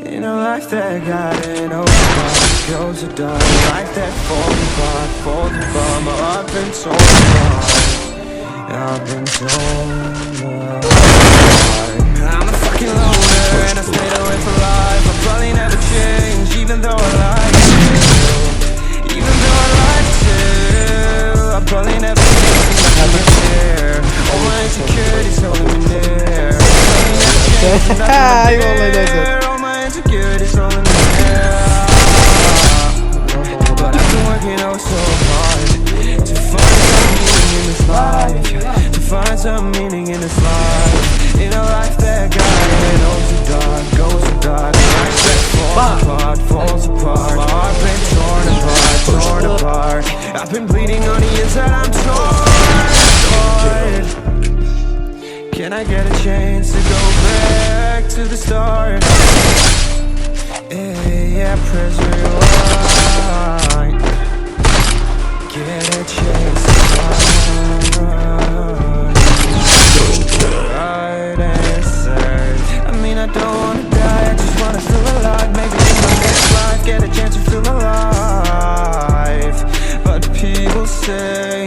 In a life that got an open goes to die. A life that falls apart. My heart been torn apart. I've been torn apart. I'm a fucking loner and I stayed away for life. I'll probably never change, even though I like to. Even though I like to, I'll probably never change. I don't care. All my insecurities holding me near. All my insecurities holding me near. But I've been working oh so hard to find some meaning in this life. To find some meaning in this life. In a life that got it oh so dark, goes so dark. Life that falls apart. My heart been torn apart. I've been bleeding on the inside, I'm torn apart. Can I get a chance to go back to the start? Yeah, press rewind. Get a chance to find right answers. I mean, I don't wanna die, I just wanna feel alive. Maybe in my next life, get a chance to feel alive. But people say